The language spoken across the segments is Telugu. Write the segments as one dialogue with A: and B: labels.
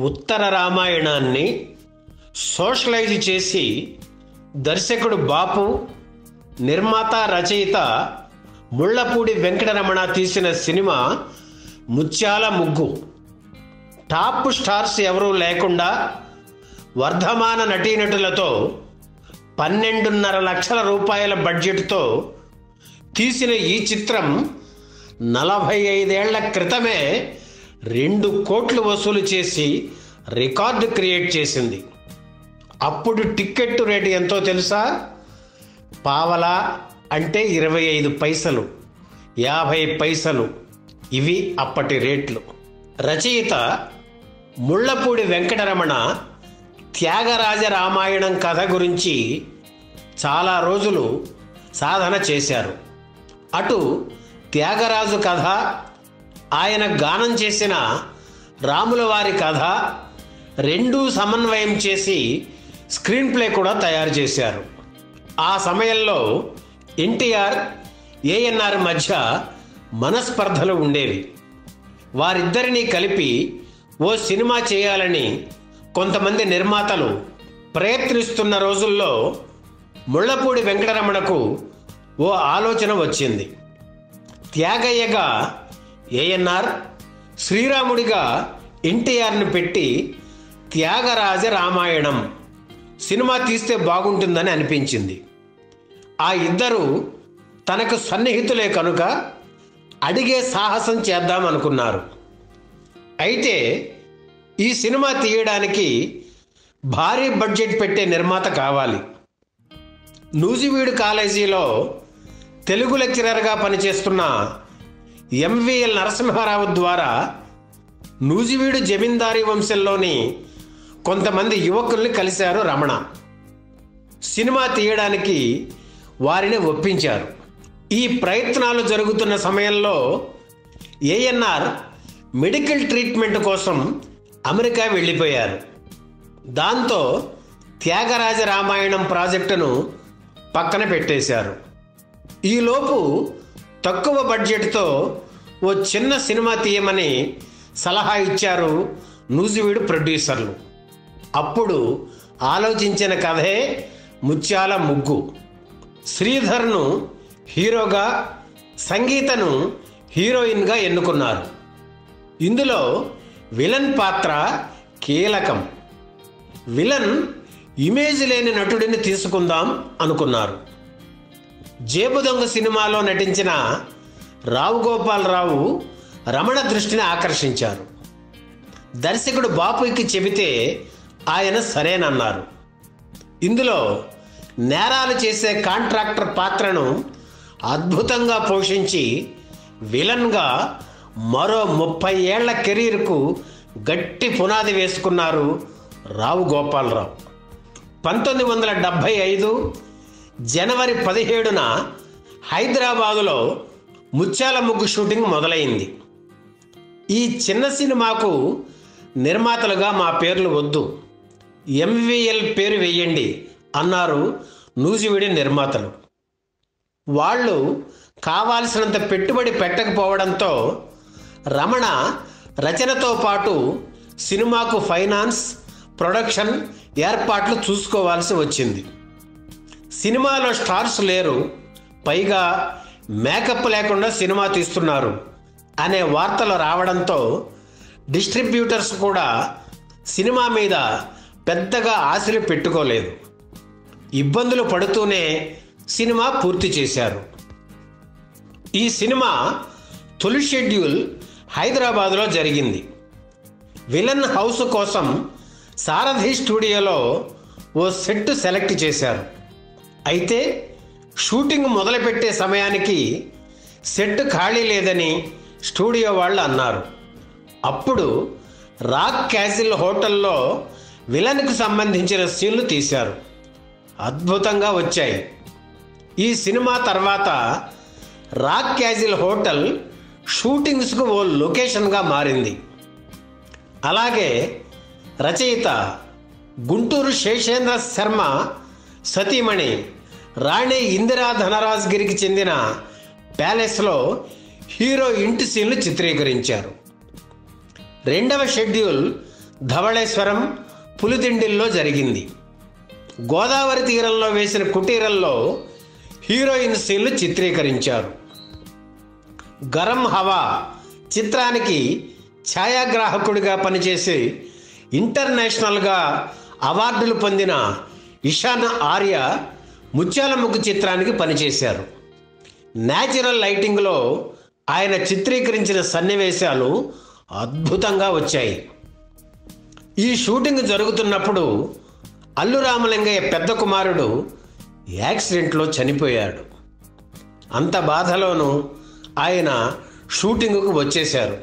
A: ఉత్తర రామాయణాన్ని సోషలైజ్ చేసి దర్శకుడు బాపు, నిర్మాత రచయిత ముళ్ళపూడి వెంకటరమణ తీసిన సినిమా ముత్యాల ముగ్గు. టాప్ స్టార్స్ ఎవరూ లేకుండా వర్ధమాన నటీనటులతో 12.5 లక్షల రూపాయల బడ్జెట్తో తీసిన ఈ చిత్రం 45 ఏళ్ల క్రితమే 2 కోట్లు వసూలు చేసి రికార్డు క్రియేట్ చేసింది. అప్పుడు టిక్కెట్టు రేటు ఎంతో తెలుసా? పావలా అంటే 25 పైసలు, 50 పైసలు. ఇవి అప్పటి రేట్లు. రచయిత ముళ్ళపూడి వెంకటరమణ త్యాగరాజ రామాయణం కథ గురించి చాలా రోజులు సాధన చేశారు. అటు త్యాగరాజు కథ, ఆయన గానం చేసిన రాముల వారి కథ రెండూ సమన్వయం చేసి స్క్రీన్ ప్లే కూడా తయారు చేశారు. ఆ సమయంలో ఎన్టీఆర్, ఏఎన్ఆర్ మధ్య మనస్పర్ధలు ఉండేవి. వారిద్దరినీ కలిపి ఓ సినిమా చేయాలని కొంతమంది నిర్మాతలు ప్రయత్నిస్తున్న రోజుల్లో ముళ్ళపూడి వెంకటరమణకు ఓ ఆలోచన వచ్చింది. త్యాగయ్యగా ఏఎన్ఆర్, శ్రీరాముడిగా ఎన్టీఆర్ని పెట్టి త్యాగరాజ రామాయణం సినిమా తీస్తే బాగుంటుందని అనిపించింది. ఆ ఇద్దరు తనకు సన్నిహితులే కనుక అడిగే సాహసం చేద్దామనుకున్నారు. అయితే ఈ సినిమా తీయడానికి భారీ బడ్జెట్ పెట్టే నిర్మాత కావాలి. నూజివీడు కాలేజీలో తెలుగు లెక్చరర్గా పనిచేస్తున్న ఎంవిఎల్ నరసింహారావు ద్వారా నూజివీడు జమీందారీ వంశంలోని కొంతమంది యువకుల్ని కలిశారు రమణ. సినిమా తీయడానికి వారిని ఒప్పించారు. ఈ ప్రయత్నాలు జరుగుతున్న సమయంలో ఏఎన్ఆర్ మెడికల్ ట్రీట్మెంట్ కోసం అమెరికా వెళ్ళిపోయారు. దాంతో త్యాగరాజ రామాయణం ప్రాజెక్టును పక్కన పెట్టేశారు. ఈలోపు తక్కువ బడ్జెట్తో ఓ చిన్న సినిమా తీయమని సలహా ఇచ్చారు నూజివీడు ప్రొడ్యూసర్లు. అప్పుడు ఆలోచించిన కథే ముత్యాల ముగ్గు. శ్రీధర్ను హీరోగా, సంగీతను హీరోయిన్గా ఎన్నుకున్నారు. ఇందులో విలన్ పాత్ర కీలకం. విలన్ ఇమేజ్ లేని నటుడిని తీసుకుందాం అనుకున్నారు. జేబు దొంగ సినిమాలో నటించిన రావు గోపాలరావు రమణ దృష్టిని ఆకర్షించారు. దర్శకుడు బాపుకి చెబితే ఆయన సరేనన్నారు. ఇందులో నేరాలు చేసే కాంట్రాక్టర్ పాత్రను అద్భుతంగా పోషించి విలన్గా మరో 30 ఏళ్ల కెరీర్కు గట్టి పునాది వేసుకున్నారు రావు గోపాలరావు. 1975 జనవరి 17న హైదరాబాదులో ముత్యాల ముగ్గు షూటింగ్ మొదలైంది. ఈ చిన్న సినిమాకు నిర్మాతలుగా మా పేర్లు వద్దు, ఎంవిఎల్ పేరు వేయండి అన్నారు నూజివీడి నిర్మాతలు. వాళ్ళు కావాల్సినంత పెట్టుబడి పెట్టకపోవడంతో రమణ రచనతో పాటు సినిమాకు ఫైనాన్స్, ప్రొడక్షన్ ఏర్పాట్లు చూసుకోవాల్సి వచ్చింది. సినిమాలో స్టార్స్ లేరు, పైగా మేకప్ లేకుండా సినిమా తీస్తున్నారు అనే వార్తలు రావడంతో డిస్ట్రిబ్యూటర్స్ కూడా సినిమా మీద పెద్దగా ఆశలు పెట్టుకోలేదు. ఇబ్బందులు పడుతూనే సినిమా పూర్తి చేశారు. ఈ సినిమా తొలి షెడ్యూల్ హైదరాబాదులో జరిగింది. విలన్ హౌస్ కోసం సారథి స్టూడియోలో ఓ సెట్ సెలెక్ట్ చేశారు. అయితే షూటింగ్ మొదలుపెట్టే సమయానికి సెట్ ఖాళీ లేదని స్టూడియో వాళ్ళు అన్నారు. అప్పుడు రాక్ క్యాసిల్ హోటల్లో విలన్కు సంబంధించిన సీన్లు తీశారు. అద్భుతంగా వచ్చాయి. ఈ సినిమా తర్వాత రాక్ క్యాసిల్ హోటల్ షూటింగ్స్కు ఓ లొకేషన్గా మారింది. అలాగే రచయిత గుంటూరు శేషేంద్ర శర్మ సతీమణి రాణి ఇందిరా ధనరాజ్గిరికి చెందిన ప్యాలెస్లో హీరో ఇంటి సీన్లు చిత్రీకరించారు. రెండవ షెడ్యూల్ ధవళేశ్వరం, పులిదిండిల్లో జరిగింది. గోదావరి తీరంలో వేసిన కుటీరంలో హీరోయిన్ సీన్లు చిత్రీకరించారు. గరం హవా చిత్రానికి ఛాయాగ్రాహకుడిగా పనిచేసి ఇంటర్నేషనల్గా అవార్డులు పొందిన ఇషాన్ ఆర్య ముత్యాల ముగ్గు చిత్రానికి పనిచేశారు. న్యాచురల్ లైటింగ్లో ఆయన చిత్రీకరించిన సన్నివేశాలు అద్భుతంగా వచ్చాయి. ఈ షూటింగ్ జరుగుతున్నప్పుడు అల్లు రామలింగయ్య పెద్ద కుమారుడు యాక్సిడెంట్లో చనిపోయాడు. అంత బాధలోనూ ఆయన షూటింగ్కు వచ్చేశారు.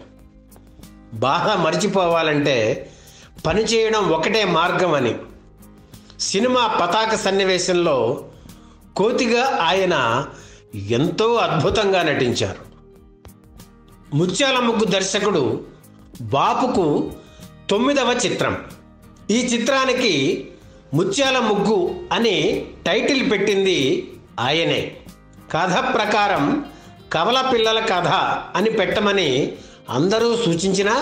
A: బాధ మర్చిపోవాలంటే పనిచేయడం ఒకటే మార్గం అని సినిమా పతాక సన్నివేశంలో కోతిగా ఆయన ఎంతో అద్భుతంగా నటించారు. ముత్యాల ముగ్గు దర్శకుడు బాపుకు 9వ చిత్రం. ఈ చిత్రానికి ముత్యాల ముగ్గు అని టైటిల్ పెట్టింది ఆయనే. కథ ప్రకారం కవల పిల్లల కథ అని పెట్టమని అందరూ సూచించినా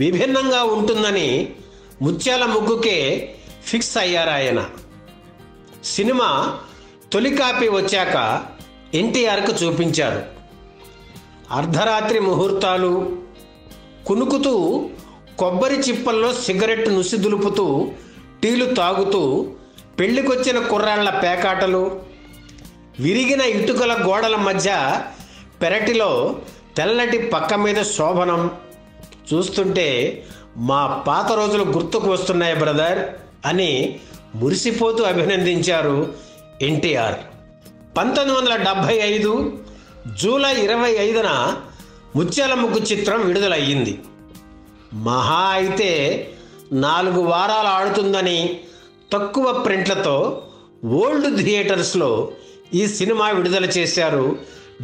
A: విభిన్నంగా ఉంటుందని ముత్యాల ముగ్గుకే ఫిక్స్ అయ్యారు ఆయన. సినిమా తొలి కాపీ వచ్చాక ఎన్టీఆర్కు చూపించారు. అర్ధరాత్రి ముహూర్తాలు, కునుకుతూ కొబ్బరి చిప్పల్లో సిగరెట్ నుసి దులుపుతూ టీలు తాగుతూ పెళ్లికొచ్చిన కుర్రాళ్ల పేకాటలు, విరిగిన ఇటుకల గోడల మధ్య పెరటిలో తెల్లటి పక్క మీద శోభనం చూస్తుంటే మా పాత రోజులు గుర్తుకు వస్తున్నాయి బ్రదర్ అని మురిసిపోతూ అభినందించారు ఎన్టీఆర్. 1975 జూలై 25న ముత్యాల ముగ్గు చిత్రం విడుదలయ్యింది. మహా అయితే 4 వారాలు ఆడుతుందని తక్కువ ప్రింట్లతో ఓల్డ్ థియేటర్స్లో ఈ సినిమా విడుదల చేశారు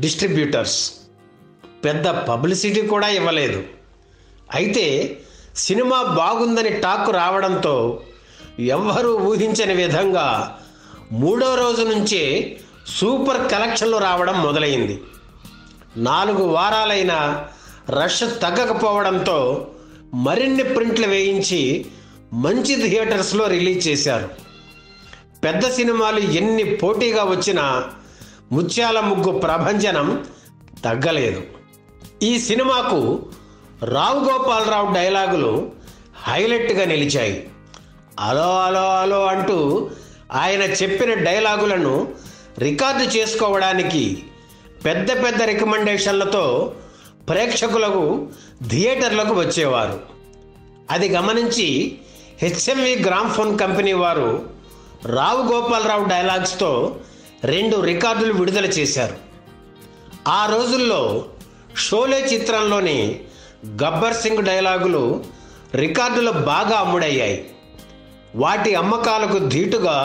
A: డిస్ట్రిబ్యూటర్స్. పెద్ద పబ్లిసిటీ కూడా ఇవ్వలేదు. అయితే సినిమా బాగుందని టాక్ రావడంతో ఎవ్వరూ ఊహించని విధంగా 3వ రోజు నుంచే సూపర్ కలెక్షన్లు రావడం మొదలైంది. 4 వారాలైనా రష్ తగ్గకపోవడంతో మరిన్ని ప్రింట్లు వేయించి మంచి థియేటర్స్లో రిలీజ్ చేశారు. పెద్ద సినిమాలు ఎన్ని పోటీగా వచ్చినా ముత్యాల ముగ్గు ప్రభంజనం తగ్గలేదు. ఈ సినిమాకు రావు గోపాలరావు డైలాగులు హైలైట్గా నిలిచాయి. అలో అలో అలో అంటూ ఆయన చెప్పిన డైలాగులను రికార్డు చేసుకోవడానికి పెద్ద పెద్ద రికమెండేషన్లతో ప్రేక్షకులకు థియేటర్లకు వచ్చేవారు. అది గమనించి హెచ్ఎంవి గ్రామ్ఫోన్ కంపెనీ వారు రావు గోపాలరావు డైలాగ్స్తో 2 రికార్డులు విడుదల చేశారు. ఆ రోజుల్లో షోలే చిత్రంలోని గబ్బర్ సింగ్ డైలాగులు రికార్డులు బాగా అమ్ముడయ్యాయి. వాటి అమ్మకాలకు ధీటుగా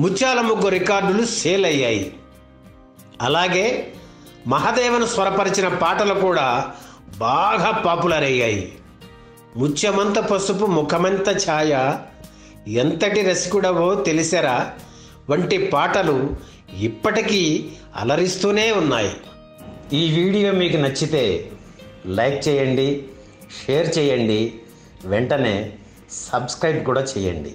A: ముత్యాల ముగ్గు రికార్డులు సేల్ అయ్యాయి. అలాగే మహదేవన్ స్వరపరిచిన పాటలు కూడా బాగా పాపులర్ అయ్యాయి. ముత్యమంత పసుపు ముఖమంత ఛాయ, ఎంతటి రసికుడవో తెలిసెరా వంటి పాటలు ఇప్పటికీ అలరిస్తూనే ఉన్నాయి. ఈ వీడియో మీకు నచ్చితే లైక్ చేయండి, షేర్ చేయండి, వెంటనే సబ్స్క్రైబ్ కూడా చేయండి.